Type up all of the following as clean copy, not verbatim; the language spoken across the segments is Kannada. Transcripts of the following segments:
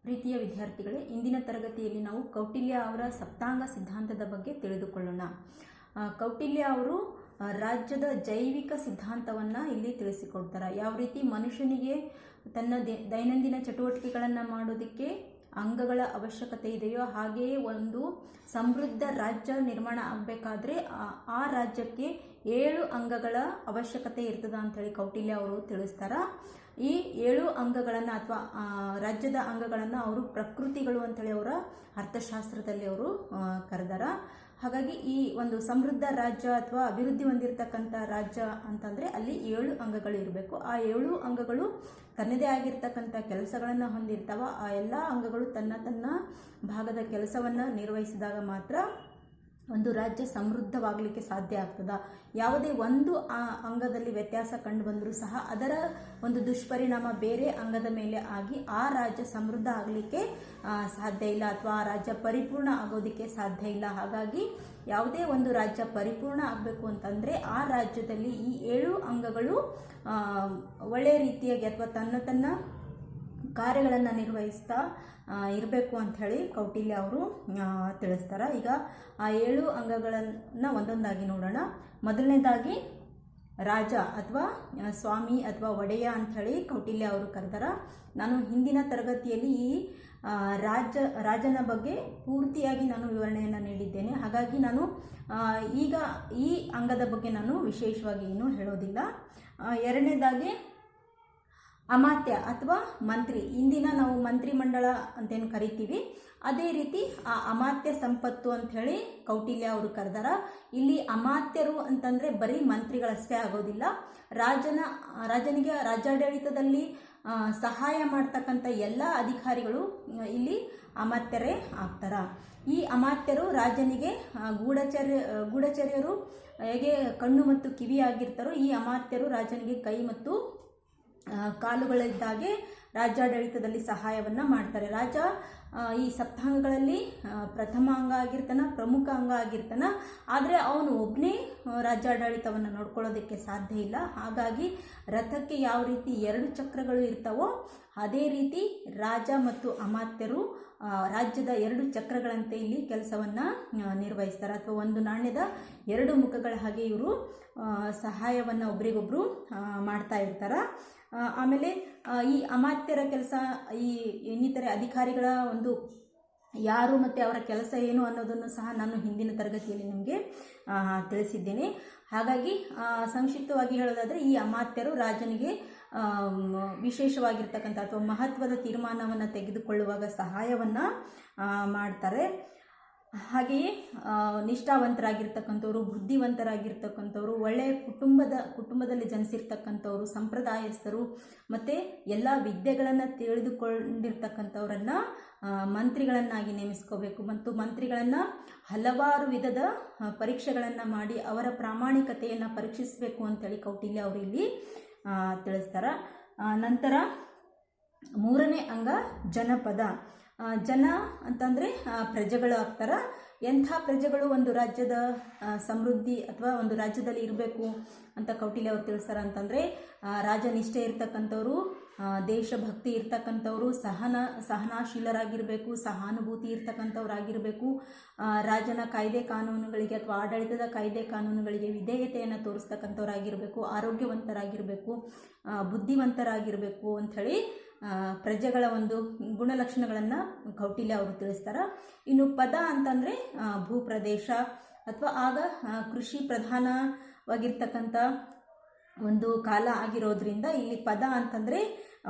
ಪ್ರೀತಿಯ ವಿದ್ಯಾರ್ಥಿಗಳೇ, ಇಂದಿನ ತರಗತಿಯಲ್ಲಿ ನಾವು ಕೌಟಿಲ್ಯ ಅವರ ಸಪ್ತಾಂಗ ಸಿದ್ಧಾಂತದ ಬಗ್ಗೆ ತಿಳಿದುಕೊಳ್ಳೋಣ. ಕೌಟಿಲ್ಯ ಅವರು ರಾಜ್ಯದ ಜೈವಿಕ ಸಿದ್ಧಾಂತವನ್ನು ಇಲ್ಲಿ ತಿಳಿಸಿಕೊಡ್ತಾರೆ. ಯಾವ ರೀತಿ ಮನುಷ್ಯನಿಗೆ ತನ್ನ ದೈನಂದಿನ ಚಟುವಟಿಕೆಗಳನ್ನು ಮಾಡೋದಕ್ಕೆ ಅಂಗಗಳ ಅವಶ್ಯಕತೆ ಇದೆಯೋ, ಹಾಗೆಯೇ ಒಂದು ಸಮೃದ್ಧ ರಾಜ್ಯ ನಿರ್ಮಾಣ ಆಗಬೇಕಾದ್ರೆ ಆ ರಾಜ್ಯಕ್ಕೆ 7 ಅಂಗಗಳ ಅವಶ್ಯಕತೆ ಇರ್ತದ ಅಂಥೇಳಿ ಕೌಟಿಲ್ಯ ಅವರು ತಿಳಿಸ್ತಾರೆ. ಈ 7 ಅಂಗಗಳನ್ನು ಅಥವಾ ರಾಜ್ಯದ ಅಂಗಗಳನ್ನು ಅವರು ಪ್ರಕೃತಿಗಳು ಅಂಥೇಳಿ ಅವರ ಅರ್ಥಶಾಸ್ತ್ರದಲ್ಲಿ ಅವರು ಕರೆದಾರ. ಹಾಗಾಗಿ ಈ ಒಂದು ಸಮೃದ್ಧ ರಾಜ್ಯ ಅಥವಾ ಅಭಿವೃದ್ಧಿ ಹೊಂದಿರತಕ್ಕಂಥ ರಾಜ್ಯ ಅಂತಂದರೆ ಅಲ್ಲಿ 7 ಅಂಗಗಳು ಇರಬೇಕು. ಆ 7 ಅಂಗಗಳು ತನ್ನದೇ ಆಗಿರ್ತಕ್ಕಂಥ ಕೆಲಸಗಳನ್ನು ಹೊಂದಿರ್ತಾವ. ಆ ಎಲ್ಲ ಅಂಗಗಳು ತನ್ನ ಭಾಗದ ಕೆಲಸವನ್ನು ನಿರ್ವಹಿಸಿದಾಗ ಮಾತ್ರ ಒಂದು ರಾಜ್ಯ ಸಮೃದ್ಧವಾಗಲಿಕ್ಕೆ ಸಾಧ್ಯ ಆಗ್ತದ. ಯಾವುದೇ ಒಂದು ಅಂಗದಲ್ಲಿ ವ್ಯತ್ಯಾಸ ಕಂಡು ಬಂದರೂ ಸಹ ಅದರ ಒಂದು ದುಷ್ಪರಿಣಾಮ ಬೇರೆ ಅಂಗದ ಮೇಲೆ ಆಗಿ ಆ ರಾಜ್ಯ ಸಮೃದ್ಧ ಆಗಲಿಕ್ಕೆ ಸಾಧ್ಯ ಇಲ್ಲ, ಅಥವಾ ಆ ರಾಜ್ಯ ಪರಿಪೂರ್ಣ ಆಗೋದಕ್ಕೆ ಸಾಧ್ಯ ಇಲ್ಲ. ಹಾಗಾಗಿ ಯಾವುದೇ ಒಂದು ರಾಜ್ಯ ಪರಿಪೂರ್ಣ ಆಗಬೇಕು ಅಂತಂದರೆ ಆ ರಾಜ್ಯದಲ್ಲಿ ಈ 7 ಅಂಗಗಳು ಒಳ್ಳೆಯ ರೀತಿಯಾಗಿ ಅಥವಾ ತನ್ನ ಕಾರ್ಯಗಳನ್ನು ನಿರ್ವಹಿಸ್ತಾ ಇರಬೇಕು ಅಂಥೇಳಿ ಕೌಟಿಲ್ಯ ಅವರು ತಿಳಿಸ್ತಾರೆ. ಈಗ ಆ 7 ಅಂಗಗಳನ್ನು ಒಂದೊಂದಾಗಿ ನೋಡೋಣ. ಮೊದಲನೇದಾಗಿ ರಾಜ ಅಥವಾ ಸ್ವಾಮಿ ಅಥವಾ ಒಡೆಯ ಅಂಥೇಳಿ ಕೌಟಿಲ್ಯ ಅವರು ಕರೆದಾರ. ನಾನು ಹಿಂದಿನ ತರಗತಿಯಲ್ಲಿ ಈ ರಾಜನ ಬಗ್ಗೆ ಪೂರ್ತಿಯಾಗಿ ನಾನು ವಿವರಣೆಯನ್ನು ನೀಡಿದ್ದೇನೆ. ಹಾಗಾಗಿ ನಾನು ಈಗ ಈ ಅಂಗದ ಬಗ್ಗೆ ನಾನು ವಿಶೇಷವಾಗಿ ಏನೂ ಹೇಳೋದಿಲ್ಲ. ಎರಡನೇದಾಗಿ ಅಮಾತ್ಯ ಅಥವಾ ಮಂತ್ರಿ. ಇಂದಿನ ನಾವು ಮಂತ್ರಿಮಂಡಲ ಅಂತೇನು ಕರಿತೀವಿ, ಅದೇ ರೀತಿ ಆ ಅಮಾತ್ಯ ಸಂಪತ್ತು ಅಂಥೇಳಿ ಕೌಟಿಲ್ಯ ಅವರು ಕರೆದಾರ. ಇಲ್ಲಿ ಅಮಾತ್ಯರು ಅಂತಂದರೆ ಬರೀ ಮಂತ್ರಿಗಳಷ್ಟೇ ಆಗೋದಿಲ್ಲ. ರಾಜನಿಗೆ ರಾಜ್ಯಾಡಳಿತದಲ್ಲಿ ಸಹಾಯ ಮಾಡ್ತಕ್ಕಂಥ ಎಲ್ಲ ಅಧಿಕಾರಿಗಳು ಇಲ್ಲಿ ಅಮಾತ್ಯರೇ ಆಗ್ತಾರ. ಈ ಅಮಾತ್ಯರು ರಾಜನಿಗೆ ಗೂಢಚರ್ಯರು ಹೇಗೆ ಕಣ್ಣು ಮತ್ತು ಕಿವಿ ಆಗಿರ್ತಾರೋ, ಈ ಅಮಾತ್ಯರು ರಾಜನಿಗೆ ಕೈ ಮತ್ತು ಕಾಲುಗಳಿದ್ದಾಗೆ ರಾಜ್ಯಾಡಳಿತದಲ್ಲಿ ಸಹಾಯವನ್ನು ಮಾಡ್ತಾರೆ. ರಾಜ ಈ ಸಪ್ತಾಂಗಗಳಲ್ಲಿ ಪ್ರಥಮ ಅಂಗ ಆಗಿರ್ತಾನ, ಪ್ರಮುಖ ಅಂಗ ಆಗಿರ್ತಾನ. ಆದರೆ ಅವನು ಒಬ್ಬನೇ ರಾಜ್ಯಾಡಳಿತವನ್ನು ನೋಡ್ಕೊಳ್ಳೋದಕ್ಕೆ ಸಾಧ್ಯ ಇಲ್ಲ. ಹಾಗಾಗಿ ರಥಕ್ಕೆ ಯಾವ ರೀತಿ 2 ಚಕ್ರಗಳು ಇರ್ತಾವೋ ಅದೇ ರೀತಿ ರಾಜ ಮತ್ತು ಅಮಾತ್ಯರು ರಾಜ್ಯದ 2 ಚಕ್ರಗಳಂತೆ ಇಲ್ಲಿ ಕೆಲಸವನ್ನು ನಿರ್ವಹಿಸ್ತಾರೆ. ಅಥವಾ ಒಂದು ನಾಣ್ಯದ 2 ಮುಖಗಳ ಹಾಗೆ ಇವರು ಸಹಾಯವನ್ನು ಒಬ್ರಿಗೊಬ್ರು ಮಾಡ್ತಾ ಇರ್ತಾರೆ. ಆಮೇಲೆ ಈ ಅಮಾತ್ಯರ ಕೆಲಸ, ಈ ಇನ್ನಿತರೆ ಅಧಿಕಾರಿಗಳ ಒಂದು ಯಾರು ಮತ್ತು ಅವರ ಕೆಲಸ ಏನು ಅನ್ನೋದನ್ನು ಸಹ ನಾನು ಹಿಂದಿನ ತರಗತಿಯಲ್ಲಿ ನಿಮಗೆ ತಿಳಿಸಿದ್ದೇನೆ. ಹಾಗಾಗಿ ಸಂಕ್ಷಿಪ್ತವಾಗಿ ಹೇಳೋದಾದರೆ ಈ ಅಮಾತ್ಯರು ರಾಜನಿಗೆ ವಿಶೇಷವಾಗಿರ್ತಕ್ಕಂಥ ಅಥವಾ ಮಹತ್ವದ ತೀರ್ಮಾನವನ್ನು ತೆಗೆದುಕೊಳ್ಳುವಾಗ ಸಹಾಯವನ್ನು ಮಾಡ್ತಾರೆ. ಹಾಗೆಯೇ ನಿಷ್ಠಾವಂತರಾಗಿರ್ತಕ್ಕಂಥವ್ರು, ಬುದ್ಧಿವಂತರಾಗಿರ್ತಕ್ಕಂಥವ್ರು, ಒಳ್ಳೆಯ ಕುಟುಂಬದಲ್ಲಿ ಜನಿಸಿರ್ತಕ್ಕಂಥವ್ರು, ಸಂಪ್ರದಾಯಸ್ಥರು ಮತ್ತು ಎಲ್ಲ ವಿದ್ಯೆಗಳನ್ನು ತಿಳಿದುಕೊಂಡಿರ್ತಕ್ಕಂಥವ್ರನ್ನು ಮಂತ್ರಿಗಳನ್ನಾಗಿ ನೇಮಿಸ್ಕೋಬೇಕು. ಮತ್ತು ಮಂತ್ರಿಗಳನ್ನು ಹಲವಾರು ವಿಧದ ಪರೀಕ್ಷೆಗಳನ್ನು ಮಾಡಿ ಅವರ ಪ್ರಾಮಾಣಿಕತೆಯನ್ನು ಪರೀಕ್ಷಿಸಬೇಕು ಅಂತೇಳಿ ಕೌಟಿಲ್ಯ ಅವರು ಇಲ್ಲಿ ತಿಳಿಸ್ತಾರೆ. ನಂತರ 3ನೇ ಅಂಗ ಜನಪದ. ಜನ ಅಂತಂದರೆ ಪ್ರಜೆಗಳು ಆಗ್ತಾರೆ. ಎಂಥ ಪ್ರಜೆಗಳು ಒಂದು ರಾಜ್ಯದ ಸಮೃದ್ಧಿ ಅಥವಾ ಒಂದು ರಾಜ್ಯದಲ್ಲಿ ಇರಬೇಕು ಅಂತ ಕೌಟಿಲ್ಯ ಅವರು ತಿಳಿಸ್ತಾರೆ ಅಂತಂದರೆ ರಾಜನಿಷ್ಠೆ ಇರ್ತಕ್ಕಂಥವ್ರು, ದೇಶಭಕ್ತಿ ಇರ್ತಕ್ಕಂಥವ್ರು, ಸಹನಾಶೀಲರಾಗಿರಬೇಕು, ಸಹಾನುಭೂತಿ ಇರ್ತಕ್ಕಂಥವ್ರಾಗಿರಬೇಕು, ರಾಜನ ಕಾಯ್ದೆ ಕಾನೂನುಗಳಿಗೆ ಅಥವಾ ಆಡಳಿತದ ಕಾಯ್ದೆ ಕಾನೂನುಗಳಿಗೆ ವಿಧೇಯತೆಯನ್ನು ತೋರಿಸ್ತಕ್ಕಂಥವ್ರಾಗಿರಬೇಕು, ಆರೋಗ್ಯವಂತರಾಗಿರಬೇಕು, ಬುದ್ಧಿವಂತರಾಗಿರಬೇಕು ಅಂಥೇಳಿ ಪ್ರಜೆಗಳ ಒಂದು ಗುಣಲಕ್ಷಣಗಳನ್ನು ಕೌಟಿಲ್ಯ ಅವರು ತಿಳಿಸ್ತಾರೆ. ಇನ್ನು ಪದ ಅಂತಂದರೆ ಭೂಪ್ರದೇಶ ಅಥವಾ ಆಗ ಕೃಷಿ ಪ್ರಧಾನವಾಗಿರ್ತಕ್ಕಂಥ ಒಂದು ಕಾಲ ಆಗಿರೋದ್ರಿಂದ ಇಲ್ಲಿ ಪದ ಅಂತಂದರೆ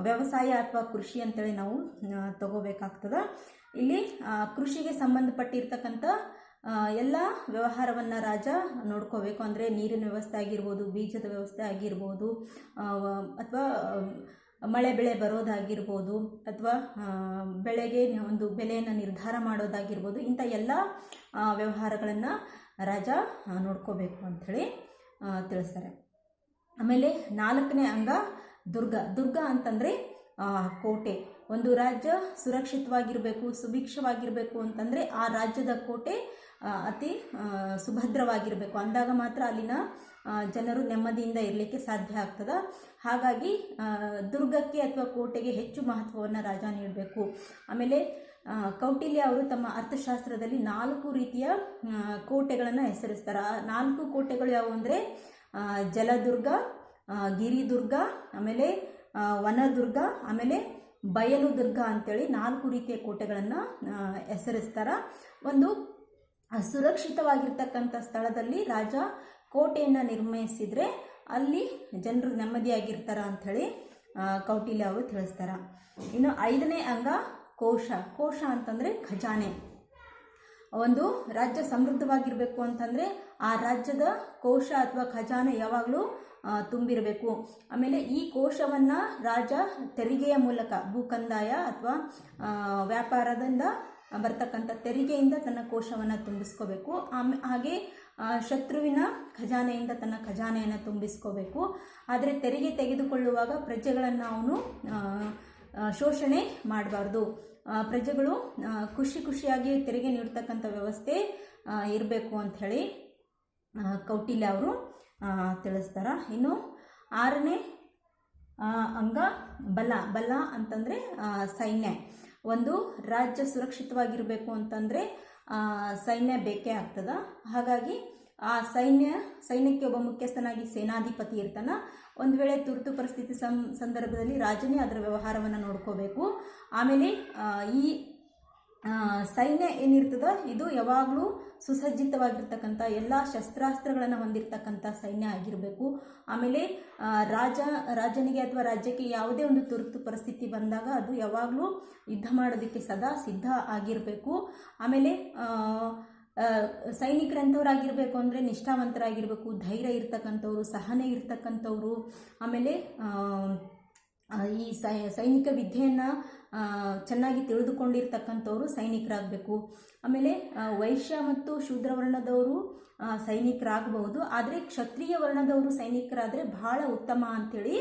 ವ್ಯವಸಾಯ ಅಥವಾ ಕೃಷಿ ಅಂತೇಳಿ ನಾವು ತಗೋಬೇಕಾಗ್ತದೆ. ಇಲ್ಲಿ ಕೃಷಿಗೆ ಸಂಬಂಧಪಟ್ಟಿರ್ತಕ್ಕಂಥ ಎಲ್ಲ ವ್ಯವಹಾರವನ್ನು ರಾಜ ನೋಡ್ಕೋಬೇಕು. ಅಂದರೆ ನೀರಿನ ವ್ಯವಸ್ಥೆ ಆಗಿರ್ಬೋದು, ಬೀಜದ ವ್ಯವಸ್ಥೆ ಆಗಿರ್ಬೋದು, ಅಥವಾ ಮಳೆ ಬೆಳೆ ಬರೋದಾಗಿರ್ಬೋದು, ಅಥವಾ ಬೆಳೆಗೆ ಒಂದು ಬೆಲೆಯನ್ನು ನಿರ್ಧಾರ ಮಾಡೋದಾಗಿರ್ಬೋದು, ಇಂಥ ಎಲ್ಲ ವ್ಯವಹಾರಗಳನ್ನು ರಾಜ ನೋಡ್ಕೋಬೇಕು ಅಂಥೇಳಿ ತಿಳಿಸ್ತಾರೆ. ಆಮೇಲೆ 4ನೇ ಅಂಗ ದುರ್ಗ ಅಂತಂದರೆ ಕೋಟೆ. ಒಂದು ರಾಜ್ಯ ಸುರಕ್ಷಿತವಾಗಿರಬೇಕು, ಸುಭಿಕ್ಷವಾಗಿರಬೇಕು ಅಂತಂದರೆ ಆ ರಾಜ್ಯದ ಕೋಟೆ ಅತಿ ಸುಭದ್ರವಾಗಿರಬೇಕು. ಅಂದಾಗ ಮಾತ್ರ ಅಲ್ಲಿನ ಜನರು ನೆಮ್ಮದಿಯಿಂದ ಇರಲಿಕ್ಕೆ ಸಾಧ್ಯ ಆಗ್ತದೆ. ಹಾಗಾಗಿ ದುರ್ಗಕ್ಕೆ ಅಥವಾ ಕೋಟೆಗೆ ಹೆಚ್ಚು ಮಹತ್ವವನ್ನು ರಾಜ ನೀಡಬೇಕು. ಆಮೇಲೆ ಕೌಟಿಲ್ಯ ಅವರು ತಮ್ಮ ಅರ್ಥಶಾಸ್ತ್ರದಲ್ಲಿ 4 ರೀತಿಯ ಕೋಟೆಗಳನ್ನು ಹೆಸರಿಸ್ತಾರೆ. ಆ 4 ಕೋಟೆಗಳು ಯಾವುವು ಅಂದರೆ ಜಲದುರ್ಗ, ಗಿರಿದುರ್ಗ, ಆಮೇಲೆ ವನದುರ್ಗ, ಆಮೇಲೆ ಬಯಲು ದುರ್ಗ ಅಂತೇಳಿ 4 ರೀತಿಯ ಕೋಟೆಗಳನ್ನು ಹೆಸರಿಸ್ತಾರೆ. ಒಂದು ಸುರಕ್ಷಿತವಾಗಿರ್ತಕ್ಕಂಥ ಸ್ಥಳದಲ್ಲಿ ರಾಜ ಕೋಟೆಯನ್ನು ನಿರ್ಮಿಸಿದರೆ ಅಲ್ಲಿ ಜನರು ನೆಮ್ಮದಿಯಾಗಿರ್ತಾರ ಅಂಥೇಳಿ ಕೌಟಿಲ್ಯ ಅವರು ತಿಳಿಸ್ತಾರೆ. ಇನ್ನು 5ನೇ ಅಂಗ ಕೋಶ. ಕೋಶ ಅಂತಂದರೆ ಖಜಾನೆ. ಒಂದು ರಾಜ್ಯ ಸಮೃದ್ಧವಾಗಿರಬೇಕು ಅಂತಂದರೆ ಆ ರಾಜ್ಯದ ಕೋಶ ಅಥವಾ ಖಜಾನೆ ಯಾವಾಗಲೂ ತುಂಬಿರಬೇಕು. ಆಮೇಲೆ ಈ ಕೋಶವನ್ನು ರಾಜ ತೆರಿಗೆಯ ಮೂಲಕ ಭೂಕಂದಾಯ ಅಥವಾ ವ್ಯಾಪಾರದಿಂದ ಬರ್ತಕ್ಕಂಥ ತೆರಿಗೆಯಿಂದ ತನ್ನ ಕೋಶವನ್ನು ತುಂಬಿಸ್ಕೋಬೇಕು. ಹಾಗೆ ಶತ್ರುವಿನ ಖಜಾನೆಯಿಂದ ತನ್ನ ಖಜಾನೆಯನ್ನು ತುಂಬಿಸ್ಕೋಬೇಕು. ಆದರೆ ತೆರಿಗೆ ತೆಗೆದುಕೊಳ್ಳುವಾಗ ಪ್ರಜೆಗಳನ್ನು ಅವನು ಶೋಷಣೆ ಮಾಡಬಾರ್ದು. ಪ್ರಜೆಗಳು ಖುಷಿಯಾಗಿ ತೆರಿಗೆ ನೀಡ್ತಕ್ಕಂಥ ವ್ಯವಸ್ಥೆ ಇರಬೇಕು ಅಂಥೇಳಿ ಕೌಟಿಲ್ಯ ಅವರು ತಿಳಿಸ್ತಾರೆ. ಇನ್ನು 6ನೇ ಅಂಗ ಬಲ ಅಂತಂದರೆ ಸೈನ್ಯ. ಒಂದು ರಾಜ್ಯ ಸುರಕ್ಷಿತವಾಗಿರಬೇಕು ಅಂತಂದರೆ ಸೈನ್ಯ ಬೇಕೇ ಆಗ್ತದೆ. ಹಾಗಾಗಿ ಆ ಸೈನ್ಯಕ್ಕೆ ಒಬ್ಬ ಮುಖ್ಯಸ್ಥನಾಗಿ ಸೇನಾಧಿಪತಿ ಇರ್ತಾನೆ. ಒಂದು ವೇಳೆ ತುರ್ತು ಪರಿಸ್ಥಿತಿ ಸಂದರ್ಭದಲ್ಲಿ ರಾಜನೇ ಅದರ ವ್ಯವಹಾರವನ್ನು ನೋಡ್ಕೋಬೇಕು. ಆಮೇಲೆ ಈ ಸೈನ್ಯ ಏನಿರ್ತದ ಇದು ಯಾವಾಗಲೂ ಸುಸಜ್ಜಿತವಾಗಿರ್ತಕ್ಕಂಥ ಎಲ್ಲ ಶಸ್ತ್ರಾಸ್ತ್ರಗಳನ್ನು ಹೊಂದಿರತಕ್ಕಂಥ ಸೈನ್ಯ ಆಗಿರಬೇಕು. ಆಮೇಲೆ ರಾಜನಿಗೆ ಅಥವಾ ರಾಜ್ಯಕ್ಕೆ ಯಾವುದೇ ಒಂದು ತುರ್ತು ಪರಿಸ್ಥಿತಿ ಬಂದಾಗ ಅದು ಯಾವಾಗಲೂ ಯುದ್ಧ ಮಾಡೋದಕ್ಕೆ ಸದಾ ಸಿದ್ಧ ಆಗಿರಬೇಕು. ಆಮೇಲೆ ಸೈನಿಕರಂಥವ್ರಾಗಿರಬೇಕು ಅಂದರೆ ನಿಷ್ಠಾವಂತರಾಗಿರಬೇಕು, ಧೈರ್ಯ ಇರ್ತಕ್ಕಂಥವ್ರು, ಸಹನೆ ಇರ್ತಕ್ಕಂಥವ್ರು. ಆಮೇಲೆ ಈ ಸೈನಿಕ ವಿದ್ಯೆಯನ್ನು ಚೆನ್ನಾಗಿ ತಿಳಿದುಕೊಂಡಿರ್ತಕ್ಕಂಥವ್ರು ಸೈನಿಕರಾಗಬೇಕು. ಆಮೇಲೆ ವೈಶ್ಯ ಮತ್ತು ಶೂದ್ರ ವರ್ಣದವರು ಸೈನಿಕರಾಗಬಹುದು, ಆದರೆ ಕ್ಷತ್ರಿಯ ವರ್ಣದವರು ಸೈನಿಕರಾದರೆ ಬಹಳ ಉತ್ತಮ ಅಂಥೇಳಿ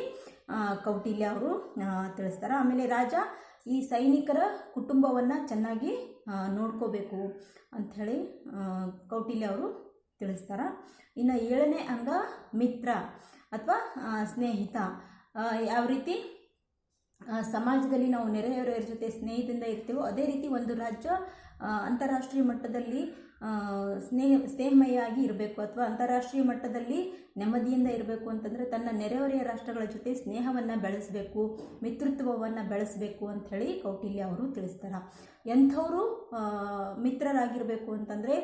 ಕೌಟಿಲ್ಯ ಅವರು ತಿಳಿಸ್ತಾರೆ. ಆಮೇಲೆ ರಾಜ ಈ ಸೈನಿಕರ ಕುಟುಂಬವನ್ನು ಚೆನ್ನಾಗಿ ನೋಡ್ಕೋಬೇಕು ಅಂಥೇಳಿ ಕೌಟಿಲ್ಯ ಅವರು ತಿಳಿಸ್ತಾರೆ. ಇನ್ನು 7ನೇ ಅಂಗ ಮಿತ್ರ ಅಥವಾ ಸ್ನೇಹಿತ. ಯಾವ ರೀತಿ ಸಮಾಜದಲ್ಲಿ ನಾವು ನೆರೆಹೊರೆಯವರ ಜೊತೆ ಸ್ನೇಹದಿಂದ ಇರ್ತೀವೋ ಅದೇ ರೀತಿ ಒಂದು ರಾಜ್ಯ ಅಂತಾರಾಷ್ಟ್ರೀಯ ಮಟ್ಟದಲ್ಲಿ ಸ್ನೇಹಮಯವಾಗಿ ಇರಬೇಕು ಅಥವಾ ಅಂತಾರಾಷ್ಟ್ರೀಯ ಮಟ್ಟದಲ್ಲಿ ನೆಮ್ಮದಿಯಿಂದ ಇರಬೇಕು ಅಂತಂದರೆ ತನ್ನ ನೆರೆಹೊರೆಯ ರಾಷ್ಟ್ರಗಳ ಜೊತೆ ಸ್ನೇಹವನ್ನು ಬೆಳೆಸಬೇಕು, ಮಿತ್ರತ್ವವನ್ನು ಬೆಳೆಸಬೇಕು ಅಂಥೇಳಿ ಕೌಟಿಲ್ಯ ಅವರು ತಿಳಿಸ್ತಾರೆ. ಎಂಥವರು ಮಿತ್ರರಾಗಿರಬೇಕು ಅಂತಂದರೆ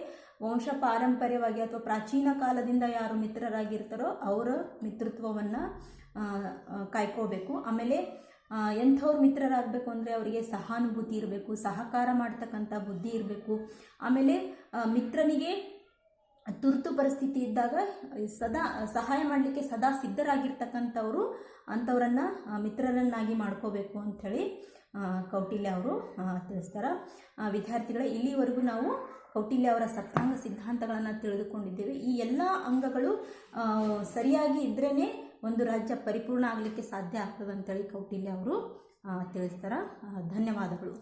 ವಂಶ ಪಾರಂಪರ್ಯವಾಗಿ ಅಥವಾ ಪ್ರಾಚೀನ ಕಾಲದಿಂದ ಯಾರು ಮಿತ್ರರಾಗಿರ್ತಾರೋ ಅವರ ಮಿತ್ರತ್ವವನ್ನು ಕಾಯ್ಕೋಬೇಕು. ಆಮೇಲೆ ಎಂಥವ್ರು ಮಿತ್ರರಾಗಬೇಕು ಅಂದರೆ ಅವರಿಗೆ ಸಹಾನುಭೂತಿ ಇರಬೇಕು, ಸಹಕಾರ ಮಾಡ್ತಕ್ಕಂಥ ಬುದ್ಧಿ ಇರಬೇಕು. ಆಮೇಲೆ ಮಿತ್ರನಿಗೆ ತುರ್ತು ಪರಿಸ್ಥಿತಿ ಇದ್ದಾಗ ಸದಾ ಸಹಾಯ ಮಾಡಲಿಕ್ಕೆ ಸದಾ ಸಿದ್ಧರಾಗಿರ್ತಕ್ಕಂಥವರು ಅಂಥವರನ್ನು ಮಿತ್ರರನ್ನಾಗಿ ಮಾಡ್ಕೋಬೇಕು ಅಂಥೇಳಿ ಕೌಟಿಲ್ಯ ಅವರು ತಿಳಿಸ್ತಾರೆ. ವಿದ್ಯಾರ್ಥಿಗಳೇ, ಇಲ್ಲಿವರೆಗೂ ನಾವು ಕೌಟಿಲ್ಯ ಅವರ ಸಪ್ತಾಂಗ ಸಿದ್ಧಾಂತಗಳನ್ನು ತಿಳಿದುಕೊಂಡಿದ್ದೇವೆ. ಈ ಎಲ್ಲ ಅಂಗಗಳು ಸರಿಯಾಗಿ ಇದ್ರೇ ಒಂದು ರಾಜ್ಯ ಪರಿಪೂರ್ಣ ಆಗಲಿಕ್ಕೆ ಸಾಧ್ಯ ಆಗ್ತದೆ ಅಂತೇಳಿ ಕೌಟಿಲ್ಯ ಅವರು ತಿಳಿಸ್ತಾರೆ. ಧನ್ಯವಾದಗಳು.